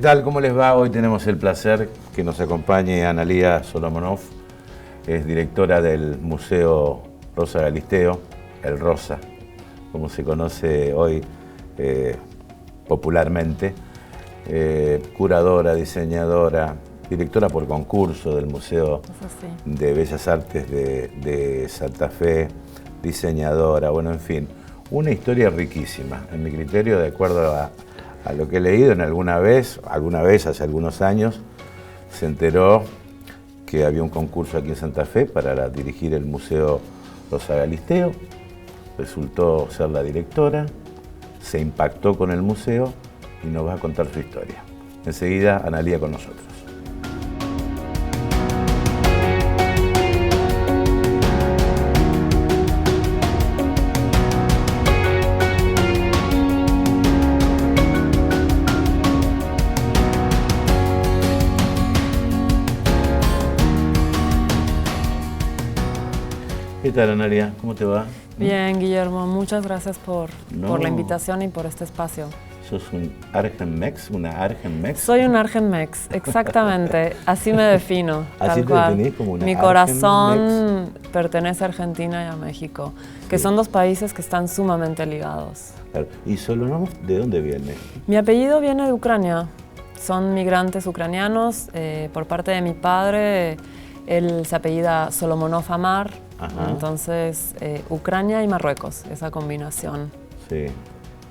tal? ¿Cómo les va? Hoy tenemos el placer que nos acompañe Analía Solomonov, es directora del Museo Rosa Galisteo, el Rosa, como se conoce hoy popularmente, curadora, diseñadora, directora por concurso del Museo de Bellas Artes de Santa Fe, diseñadora, bueno, en fin, una historia riquísima, en mi criterio, de acuerdo a lo que he leído. Alguna vez, hace algunos años, se enteró que había un concurso aquí en Santa Fe para dirigir el Museo Rosa Galisteo, resultó ser la directora, se impactó con el museo y nos va a contar su historia. Enseguida, Analía con nosotros. ¿Qué tal, Analía? ¿Cómo te va? Bien, Guillermo, muchas gracias por la invitación y por este espacio. ¿Sos un Argenmex? ¿Una Argenmex? Soy un Argenmex, exactamente, así me defino, ¿Así tal te cual. definís como una Mi corazón pertenece a Argentina y a México, que son dos países que están sumamente ligados. Claro. ¿Y Solomonov de dónde viene? Mi apellido viene de Ucrania, son migrantes ucranianos, por parte de mi padre, él se apellida Solomonov Amar. Ajá. Entonces, Ucrania y Marruecos, esa combinación. Sí.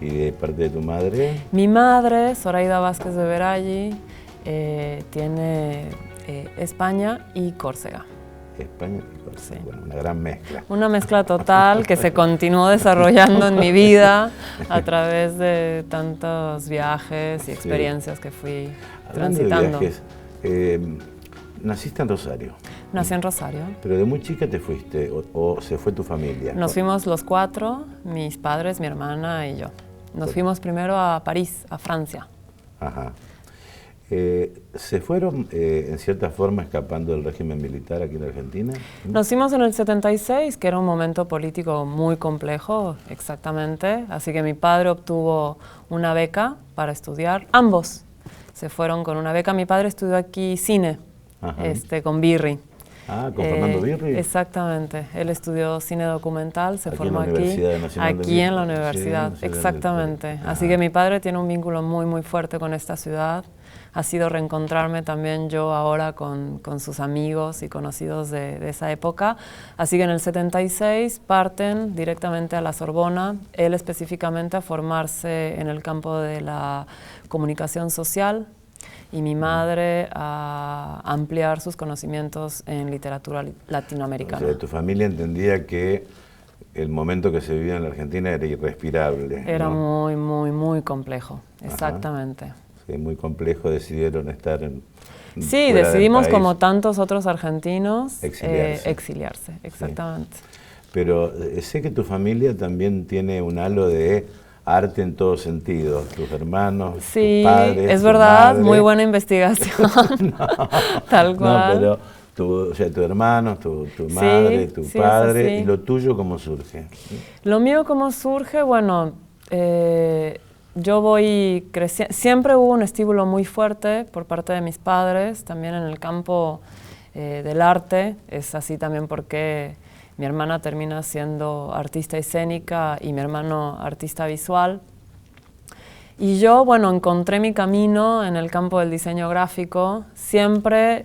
¿Y de parte de tu madre? Mi madre, Zoraida Vázquez de Veralli, tiene España y Córcega. España y Córcega, sí. Bueno, una gran mezcla. Una mezcla total que se continuó desarrollando en mi vida a través de tantos viajes y experiencias que fui transitando. De viajes, ¿naciste en Rosario? Nací en Rosario. ¿Pero de muy chica te fuiste o se fue tu familia? Nos fuimos los cuatro, mis padres, mi hermana y yo. Nos fuimos primero a París, a Francia. Ajá. ¿Se fueron, en cierta forma, escapando del régimen militar aquí en Argentina? Nos fuimos en el 76, que era un momento político muy complejo, exactamente. Así que mi padre obtuvo una beca para estudiar. Ambos se fueron con una beca. Mi padre estudió aquí cine, con Birri. Ah, con Fernando Birri. Exactamente. Él estudió cine documental, se formó aquí en la universidad, exactamente. Así que mi padre tiene un vínculo muy, muy fuerte con esta ciudad. Ha sido reencontrarme también yo ahora con sus amigos y conocidos de esa época. Así que en el 76 parten directamente a la Sorbona, él específicamente a formarse en el campo de la comunicación social, y mi madre a ampliar sus conocimientos en literatura latinoamericana. O sea, tu familia entendía que el momento que se vivía en la Argentina era irrespirable. Era muy, muy, muy complejo, exactamente. Sí, muy complejo, decidieron estar en... Sí, decidimos, como tantos otros argentinos, exiliarse, exactamente. Sí. Pero sé que tu familia también tiene un halo de arte en todo sentido, tus hermanos, sí, tus padres, es verdad, madre. Muy buena investigación, tal cual. No, pero tu hermano, tu madre, tu padre, y lo tuyo, ¿cómo surge? Lo mío, ¿cómo surge? Bueno, yo voy creciendo, siempre hubo un estímulo muy fuerte por parte de mis padres, también en el campo del arte, es así también porque mi hermana termina siendo artista escénica y mi hermano artista visual. Y yo, bueno, encontré mi camino en el campo del diseño gráfico, siempre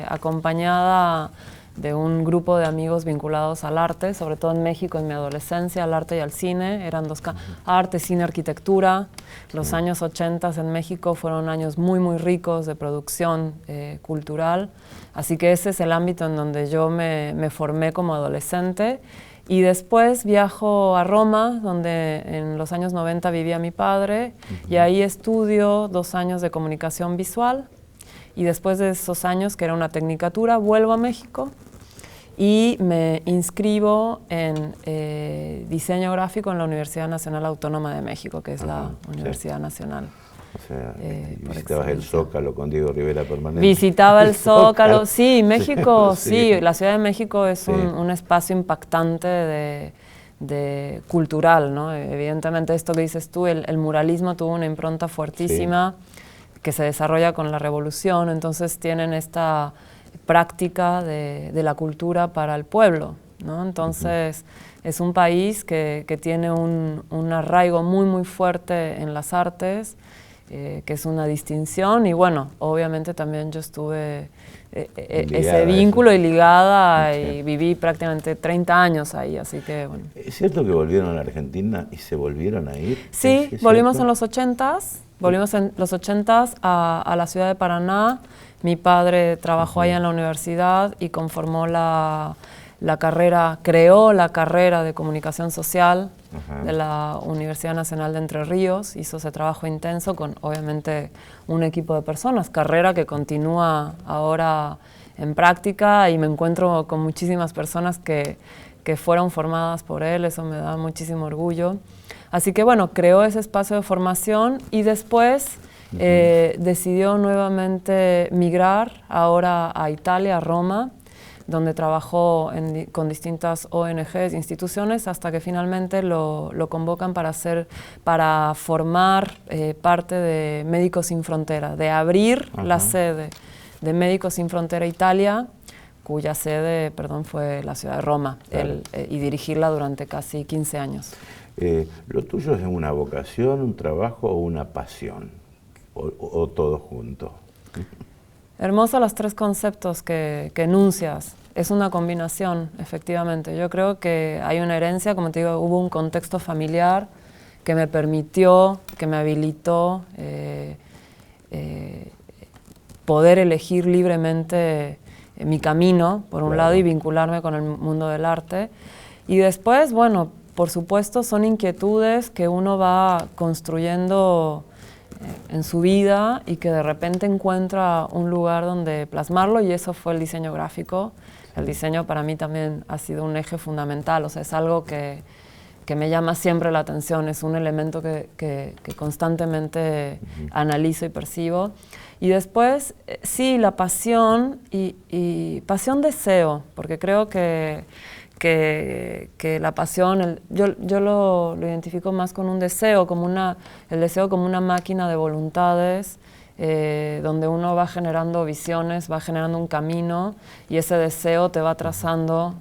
acompañada de un grupo de amigos vinculados al arte, sobre todo en México en mi adolescencia, al arte y al cine. Eran dos arte, cine, arquitectura. Los años 80 en México fueron años muy, muy ricos de producción cultural. Así que ese es el ámbito en donde yo me formé como adolescente. Y después viajo a Roma, donde en los años 90 vivía mi padre, y ahí estudio 2 años de comunicación visual. Y después de esos años, que era una tecnicatura, vuelvo a México y me inscribo en diseño gráfico en la Universidad Nacional Autónoma de México, que es la Universidad Nacional. O sea, visitabas el Zócalo con Diego Rivera permanente. Visitaba el Zócalo, sí, México, sí, la Ciudad de México es un espacio impactante cultural, ¿no? Evidentemente esto que dices tú, el muralismo tuvo una impronta fuertísima. que se desarrolla con la revolución, entonces tienen esta práctica de la cultura para el pueblo, ¿no? Entonces es un país que tiene un arraigo muy, muy fuerte en las artes, que es una distinción, y bueno, obviamente también yo estuve ese vínculo y ligada, y viví prácticamente 30 años ahí, así que bueno. ¿Es cierto que volvieron a la Argentina y se volvieron a ir? Sí, volvimos en los 80s, a la ciudad de Paraná. Mi padre trabajó allá en la universidad y conformó creó la carrera de comunicación social de la Universidad Nacional de Entre Ríos. Hizo ese trabajo intenso con, obviamente, un equipo de personas, carrera que continúa ahora en práctica, y me encuentro con muchísimas personas que fueron formadas por él. Eso me da muchísimo orgullo. Así que bueno, creó ese espacio de formación y después decidió nuevamente migrar ahora a Italia, a Roma, donde trabajó con distintas ONGs, instituciones, hasta que finalmente lo convocan para formar parte de Médicos Sin Frontera, de abrir la sede de Médicos Sin Frontera Italia, cuya sede, fue la ciudad de Roma, claro. Y dirigirla durante casi 15 años. ¿Lo tuyo es una vocación, un trabajo o una pasión? ¿O todo junto? Hermosos los tres conceptos que enuncias. Es una combinación, efectivamente. Yo creo que hay una herencia, como te digo, hubo un contexto familiar que me permitió, que me habilitó poder elegir libremente mi camino, por un lado, y vincularme con el mundo del arte. Y después, bueno, por supuesto, son inquietudes que uno va construyendo en su vida y que de repente encuentra un lugar donde plasmarlo, y eso fue el diseño gráfico. El diseño para mí también ha sido un eje fundamental, o sea, es algo que me llama siempre la atención, es un elemento que constantemente analizo y percibo. Y después, sí, la pasión y pasión deseo, porque creo que la pasión, yo lo identifico más con un deseo, el deseo como una máquina de voluntades, donde uno va generando visiones, va generando un camino, y ese deseo te va trazando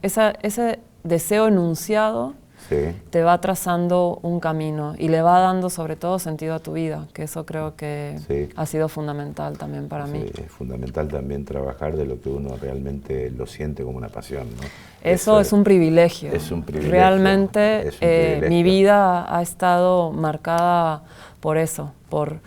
ese deseo enunciado, sí, te va trazando un camino y le va dando sobre todo sentido a tu vida, que eso creo que sí, ha sido fundamental también para mí. Es fundamental también trabajar de lo que uno realmente lo siente como una pasión, ¿no? Eso es un privilegio. Es un privilegio. Realmente mi vida ha estado marcada por eso, por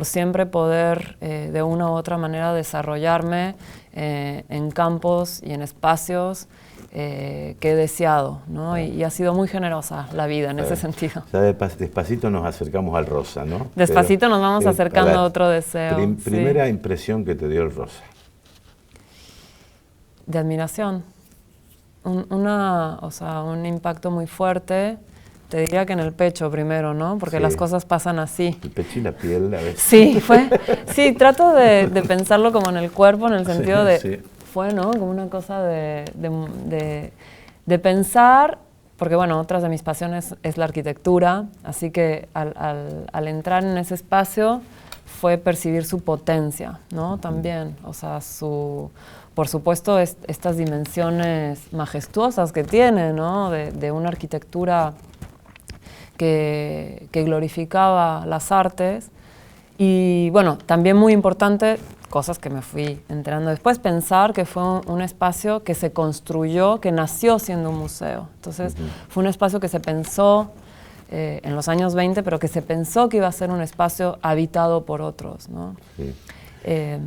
siempre poder de una u otra manera desarrollarme en campos y en espacios que he deseado, ¿no? Y ha sido muy generosa la vida en ese sentido. Ya despacito nos acercamos al rosa, ¿no? Despacito nos vamos acercando a otro deseo. Primera impresión que te dio el rosa. De admiración. Un impacto muy fuerte. Te diría que en el pecho primero, ¿no? Porque las cosas pasan así. El pecho y la piel a veces. Sí, trato de pensarlo como en el cuerpo, en el sentido fue, ¿no? Como una cosa de pensar, porque bueno, otras de mis pasiones es la arquitectura, así que al entrar en ese espacio fue percibir su potencia, ¿no? También, o sea, por supuesto, estas dimensiones majestuosas que tiene, ¿no? De una arquitectura que glorificaba las artes. Y bueno, también muy importante, cosas que me fui enterando después, pensar que fue un espacio que se construyó, que nació siendo un museo. Entonces, fue un espacio que se pensó en los años 20, pero que se pensó que iba a ser un espacio habitado por otros, ¿no? Sí.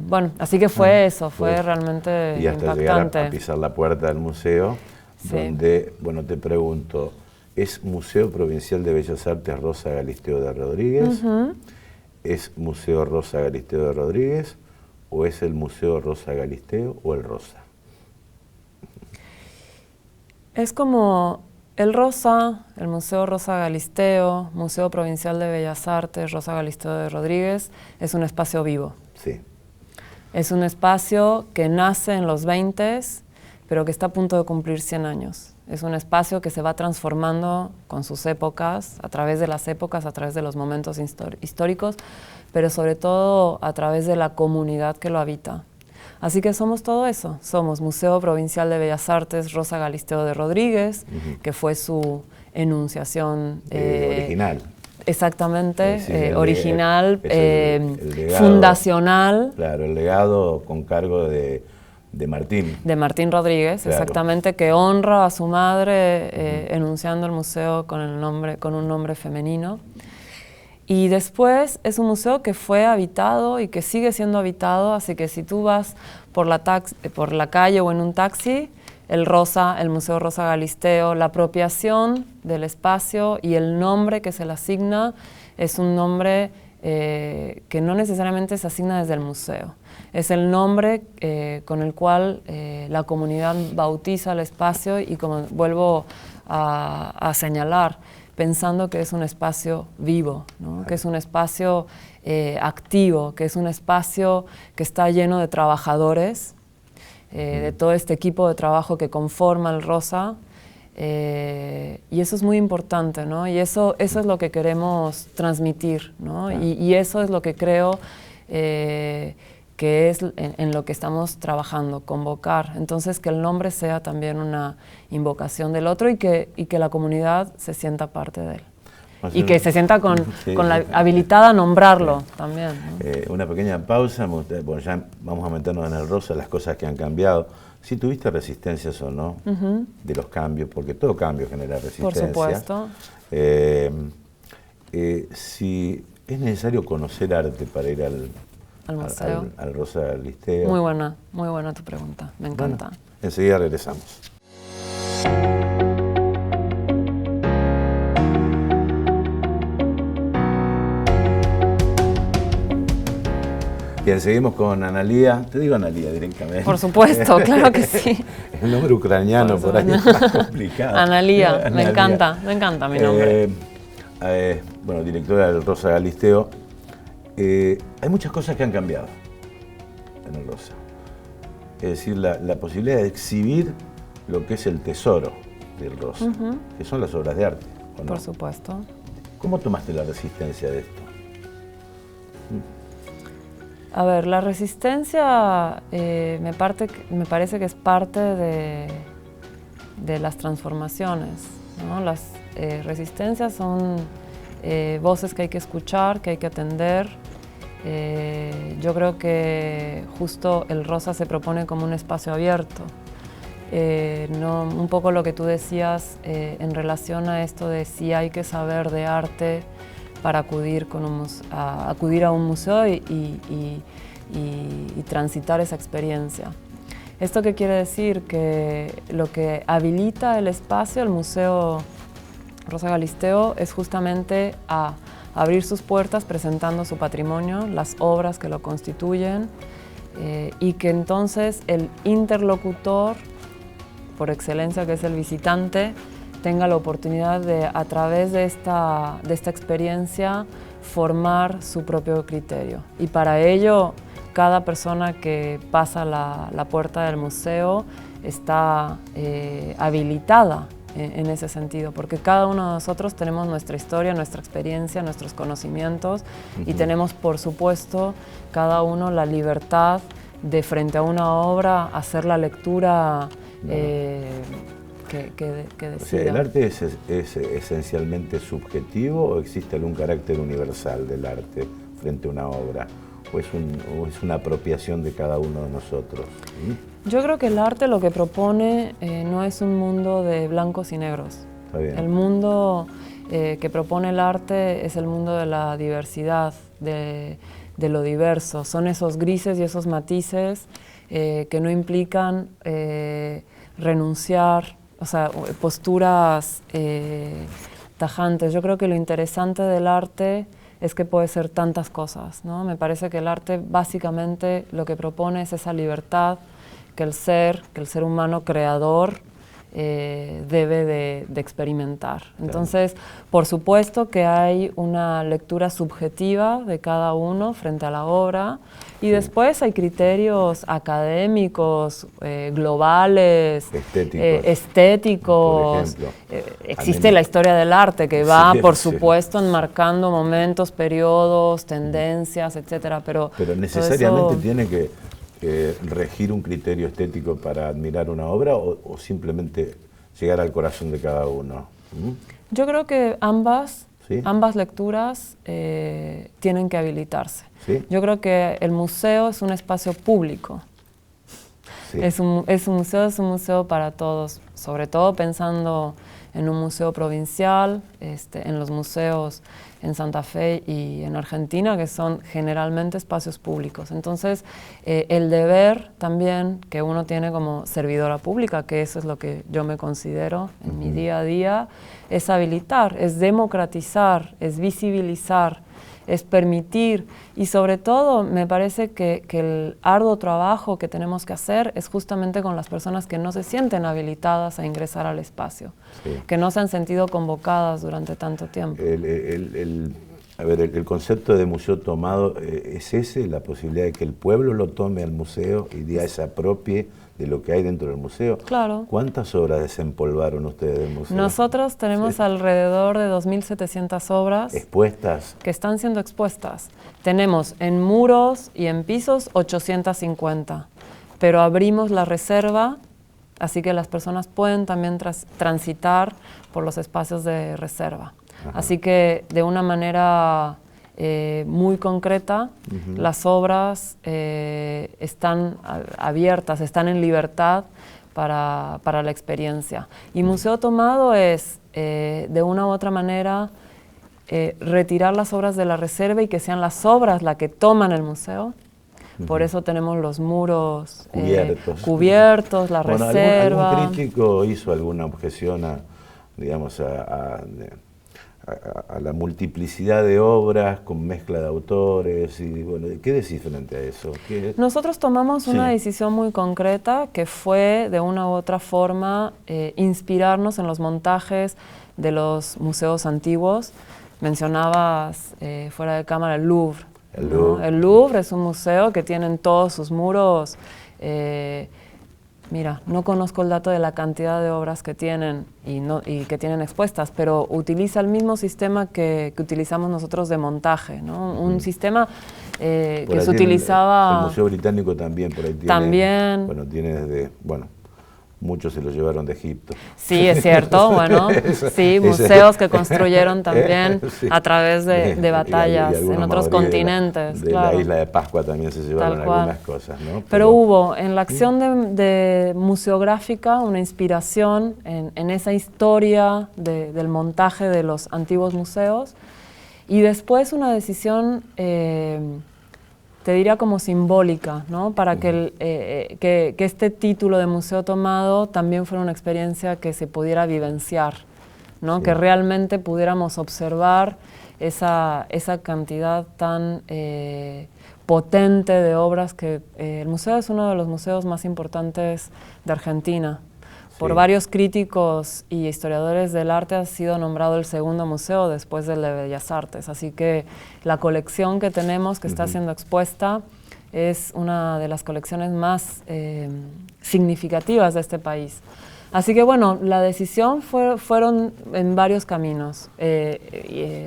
Bueno, así que fue eso, fue realmente y hasta impactante. Llegar a pisar la puerta del museo, donde, bueno, te pregunto, ¿es Museo Provincial de Bellas Artes Rosa Galisteo de Rodríguez? ¿Es Museo Rosa Galisteo de Rodríguez o es el Museo Rosa Galisteo o el Rosa? Es como el Rosa, el Museo Rosa Galisteo, Museo Provincial de Bellas Artes Rosa Galisteo de Rodríguez, es un espacio vivo. Sí. Es un espacio que nace en los 20s, pero que está a punto de cumplir 100 años. Es un espacio que se va transformando con sus épocas, a través de las épocas, a través de los momentos históricos, pero sobre todo a través de la comunidad que lo habita. Así que somos todo eso. Somos Museo Provincial de Bellas Artes Rosa Galisteo de Rodríguez, que fue su enunciación original. Exactamente, original, el legado, fundacional. Claro, el legado con cargo de Martín. De Martín Rodríguez, claro. Exactamente, que honra a su madre enunciando el museo con un nombre femenino. Y después es un museo que fue habitado y que sigue siendo habitado, así que si tú vas por la calle o en un taxi, el Museo Rosa Galisteo, la apropiación del espacio y el nombre que se le asigna es un nombre que no necesariamente se asigna desde el museo. Es el nombre con el cual la comunidad bautiza el espacio y, como vuelvo a señalar, pensando que es un espacio vivo, ¿no? Que es un espacio activo, que es un espacio que está lleno de trabajadores, de todo este equipo de trabajo que conforma el Rosa, y eso es muy importante, ¿no? Y eso es lo que queremos transmitir, ¿no? Y eso es lo que creo que es en lo que estamos trabajando, convocar. Entonces, que el nombre sea también una invocación del otro y que la comunidad se sienta parte de él. Y que se sienta con la habilitada a nombrarlo también, ¿no? Una pequeña pausa, bueno, ya vamos a meternos en el Rosa, las cosas que han cambiado. Si tuviste resistencias o no de los cambios, porque todo cambio genera resistencia. Por supuesto. Si es necesario conocer arte para ir al museo. Al Rosa Galisteo. Muy buena tu pregunta, me encanta. Bueno, enseguida regresamos. Bien, seguimos con Analía. Te digo Analía directamente. Por supuesto, claro que sí. El nombre ucraniano por ahí es más complicado. Analía, me encanta mi nombre. Bueno, directora del Rosa Galisteo. Hay muchas cosas que han cambiado en el Rosa. Es decir, la posibilidad de exhibir lo que es el tesoro del Rosa, que son las obras de arte, ¿o no? Por supuesto. ¿Cómo tomaste la resistencia de esto? A ver, la resistencia me parece que es parte de las transformaciones, ¿no? Las resistencias son voces que hay que escuchar, que hay que atender. Yo creo que justo el Rosa se propone como un espacio abierto. Un poco lo que tú decías en relación a esto de si hay que saber de arte para acudir a un museo y transitar esa experiencia. ¿Esto qué quiere decir? Que lo que habilita el espacio, el Museo Rosa Galisteo, es justamente a abrir sus puertas presentando su patrimonio, las obras que lo constituyen, y que entonces el interlocutor, por excelencia, que es el visitante, tenga la oportunidad de, a través de esta experiencia, formar su propio criterio. Y para ello, cada persona que pasa la puerta del museo está habilitada en ese sentido, porque cada uno de nosotros tenemos nuestra historia, nuestra experiencia, nuestros conocimientos, y tenemos, por supuesto, cada uno la libertad de, frente a una obra, hacer la lectura que decida. O sea, ¿el arte es esencialmente subjetivo o existe algún carácter universal del arte frente a una obra? ¿O es una apropiación de cada uno de nosotros? Yo creo que el arte lo que propone no es un mundo de blancos y negros. Está bien. El mundo que propone el arte es el mundo de la diversidad, de lo diverso. Son esos grises y esos matices que no implican renunciar, o sea, posturas tajantes. Yo creo que lo interesante del arte es que puede ser tantas cosas, ¿no? Me parece que el arte básicamente lo que propone es esa libertad que el ser humano creador debe de experimentar. Entonces, por supuesto que hay una lectura subjetiva de cada uno frente a la obra, y después hay criterios académicos, globales, estéticos. Por ejemplo, existe la historia del arte que va, por supuesto, enmarcando momentos, periodos, tendencias, etcétera. Pero necesariamente tiene que regir un criterio estético para admirar una obra, o simplemente llegar al corazón de cada uno. Yo creo que ambas lecturas tienen que habilitarse. ¿Sí? Yo creo que el museo es un espacio público. Sí. Es un museo para todos, sobre todo pensando en un museo provincial, en los museos en Santa Fe y en Argentina, que son generalmente espacios públicos. Entonces, el deber también que uno tiene como servidora pública, que eso es lo que yo me considero en mi día a día, es habilitar, es democratizar, es visibilizar, es permitir, y sobre todo me parece que el arduo trabajo que tenemos que hacer es justamente con las personas que no se sienten habilitadas a ingresar al espacio, que no se han sentido convocadas durante tanto tiempo. El concepto de museo tomado es ese, la posibilidad de que el pueblo lo tome al museo y ya se apropie de lo que hay dentro del museo. Claro. ¿Cuántas obras desempolvaron ustedes del museo? Nosotros tenemos alrededor de 2.700 obras expuestas, que están siendo expuestas. Tenemos en muros y en pisos 850, pero abrimos la reserva, así que las personas pueden también transitar por los espacios de reserva. Ajá. Así que de una manera muy concreta, las obras están abiertas, están en libertad para la experiencia. Y Museo Tomado es, de una u otra manera, retirar las obras de la reserva y que sean las obras las que toman el museo. Por eso tenemos los muros cubiertos, la reserva. ¿Algún crítico hizo alguna objeción a la multiplicidad de obras con mezcla de autores? Y bueno, ¿qué decís frente a eso? Nosotros tomamos una decisión muy concreta, que fue de una u otra forma inspirarnos en los montajes de los museos antiguos. Mencionabas fuera de cámara el Louvre. El Louvre es un museo que tiene en todos sus muros, mira, no conozco el dato de la cantidad de obras que tienen y que tienen expuestas, pero utiliza el mismo sistema que utilizamos nosotros de montaje, ¿no? Un sistema que se utilizaba... El Museo Británico también, por ahí tiene... También. Bueno, tiene desde... Bueno, muchos se lo llevaron de Egipto. Sí, es cierto, bueno, sí, museos que construyeron también a través de batallas en otros continentes. De la isla de Pascua también se llevaron algunas cosas, ¿no? Pero hubo en la acción de museográfica una inspiración en esa historia del montaje de los antiguos museos, y después una decisión... te diría como simbólica, ¿no? Para que este título de Museo Tomado también fuera una experiencia que se pudiera vivenciar, ¿no? Sí. Que realmente pudiéramos observar esa cantidad tan potente de obras que el museo es uno de los museos más importantes de Argentina. Por varios críticos y historiadores del arte ha sido nombrado el segundo museo después del de Bellas Artes. Así que la colección que tenemos, que está siendo expuesta, es una de las colecciones más significativas de este país. Así que bueno, la decisión fueron en varios caminos,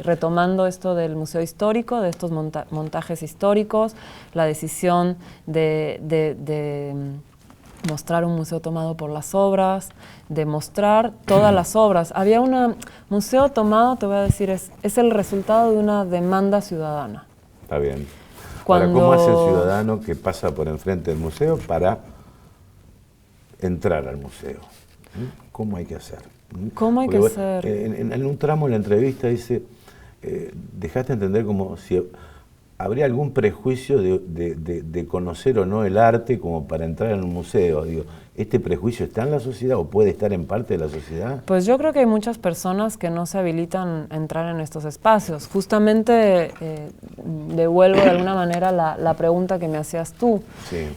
retomando esto del museo histórico, de estos montajes históricos, la decisión de mostrar un museo tomado por las obras, de mostrar todas las obras. Había museo tomado, te voy a decir, es el resultado de una demanda ciudadana. Está bien. Ahora, ¿cómo hace el ciudadano que pasa por enfrente del museo para entrar al museo? ¿Cómo hay que hacer? ¿Cómo hay que hacer? En un tramo de la entrevista dice, dejaste entender como si ¿habría algún prejuicio de conocer o no el arte como para entrar en un museo? Digo, ¿este prejuicio está en la sociedad o puede estar en parte de la sociedad? Pues yo creo que hay muchas personas que no se habilitan a entrar en estos espacios. Justamente devuelvo de alguna manera la pregunta que me hacías tú. Sí.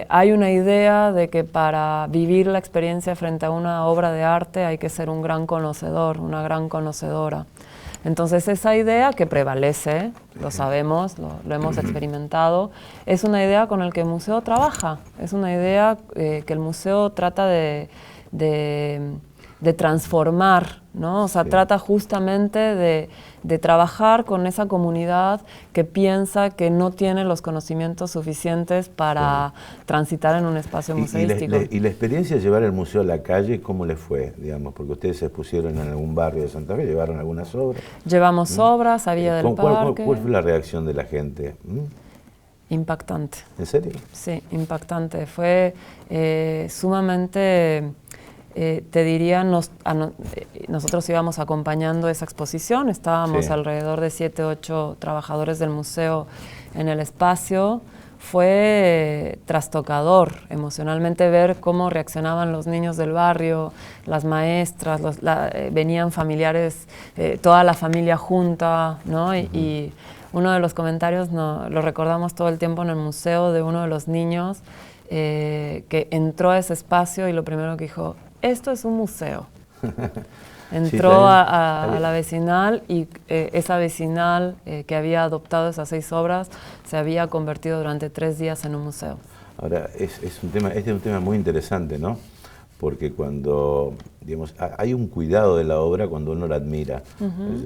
Hay una idea de que para vivir la experiencia frente a una obra de arte hay que ser un gran conocedor, una gran conocedora. Entonces esa idea que prevalece, lo sabemos, lo hemos experimentado, es una idea con la que el museo trabaja, es una idea que el museo trata de transformar, ¿no? O sea, Sí. trata justamente de trabajar con esa comunidad que piensa que no tiene los conocimientos suficientes para transitar en un espacio museístico. ¿Y la experiencia de llevar el museo a la calle, cómo le fue? Digamos, porque ustedes se expusieron en algún barrio de Santa Fe, llevaron algunas obras. Llevamos obras, había del parque. ¿Cuál fue la reacción de la gente? Impactante. ¿En serio? Sí, impactante. Fue sumamente... te diría, nosotros íbamos acompañando esa exposición, estábamos alrededor de 7, 8 trabajadores del museo en el espacio. Fue trastocador emocionalmente ver cómo reaccionaban los niños del barrio, las maestras, venían familiares, toda la familia junta, ¿no? Y uno de los comentarios, lo recordamos todo el tiempo en el museo, de uno de los niños que entró a ese espacio y lo primero que dijo: esto es un museo. Entró sí, a la vecinal y esa vecinal que había adoptado esas 6 obras se había convertido durante 3 días en un museo. Ahora, este es un tema muy interesante, ¿no? Porque cuando, digamos, hay un cuidado de la obra cuando uno la admira.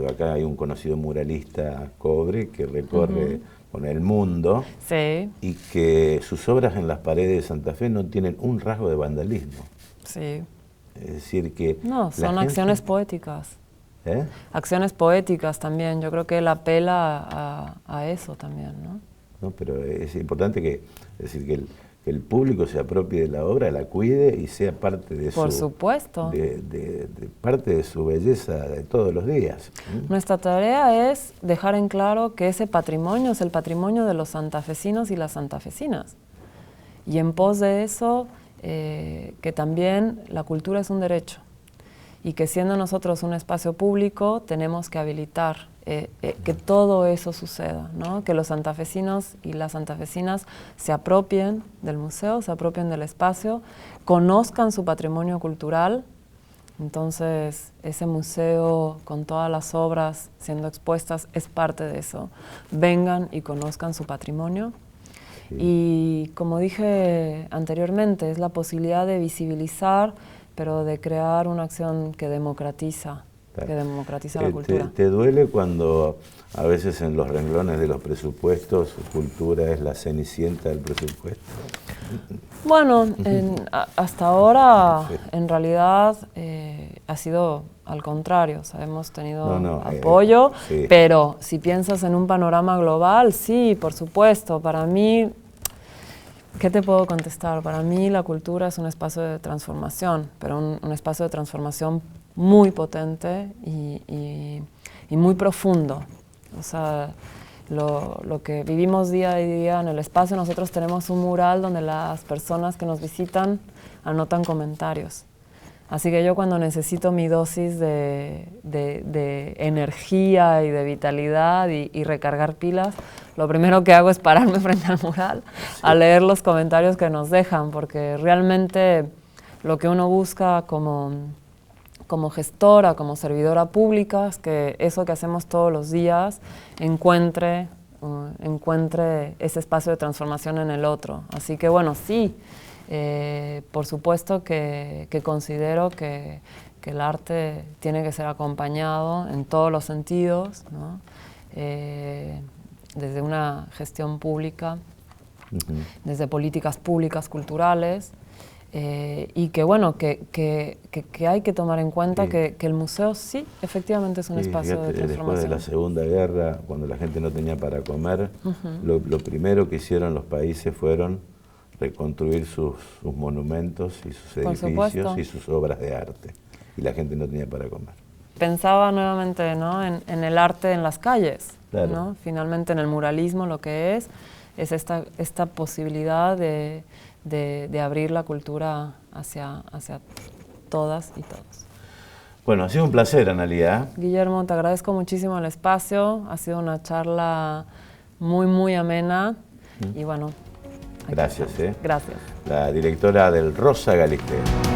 Acá hay un conocido muralista, Cobre, que recorre con el mundo, sí, y que sus obras en las paredes de Santa Fe no tienen un rasgo de vandalismo. Sí. Es decir que... No, son acciones poéticas. ¿Eh? Acciones poéticas también. Yo creo que él apela a eso también, ¿no? No, pero es importante que el público se apropie de la obra, la cuide y sea parte de Por supuesto. De parte de su belleza de todos los días. Nuestra tarea es dejar en claro que ese patrimonio es el patrimonio de los santafesinos y las santafesinas. Y en pos de eso, que también la cultura es un derecho y que siendo nosotros un espacio público tenemos que habilitar que todo eso suceda, ¿no? Que los santafesinos y las santafesinas se apropien del museo, se apropien del espacio, conozcan su patrimonio cultural. Entonces ese museo con todas las obras siendo expuestas es parte de eso. Vengan y conozcan su patrimonio. Sí. Y como dije anteriormente, es la posibilidad de visibilizar, pero de crear una acción que democratiza, la cultura. ¿Te duele cuando a veces en los renglones de los presupuestos su cultura es la cenicienta del presupuesto? Bueno, hasta ahora en realidad ha sido al contrario, o sea, hemos tenido apoyo, sí. Pero si piensas en un panorama global, sí, por supuesto, para mí, ¿qué te puedo contestar? Para mí la cultura es un espacio de transformación, pero un espacio de transformación muy potente y muy profundo. O sea, lo que vivimos día a día en el espacio, nosotros tenemos un mural donde las personas que nos visitan anotan comentarios. Así que yo cuando necesito mi dosis de energía y de vitalidad y recargar pilas, lo primero que hago es pararme frente al mural a leer los comentarios que nos dejan, porque realmente lo que uno busca como gestora, como servidora pública, es que eso que hacemos todos los días encuentre ese espacio de transformación en el otro. Así que bueno, sí, por supuesto que considero que el arte tiene que ser acompañado en todos los sentidos, ¿no? Desde una gestión pública, desde políticas públicas culturales, y que bueno, que hay que tomar en cuenta que el museo sí, efectivamente es un espacio de transformación. Después de la Segunda Guerra, cuando la gente no tenía para comer, lo primero que hicieron los países fueron reconstruir sus monumentos y sus edificios y sus obras de arte. Y la gente no tenía para comer. pensaba nuevamente, ¿no? en el arte en las calles, claro. ¿no? Finalmente en el muralismo lo que es esta posibilidad de abrir la cultura hacia todas y todos. Bueno, ha sido un placer, Analía. Guillermo, te agradezco muchísimo el espacio, ha sido una charla muy, muy amena y bueno. Gracias. Gracias. La directora del Rosa Galisteo.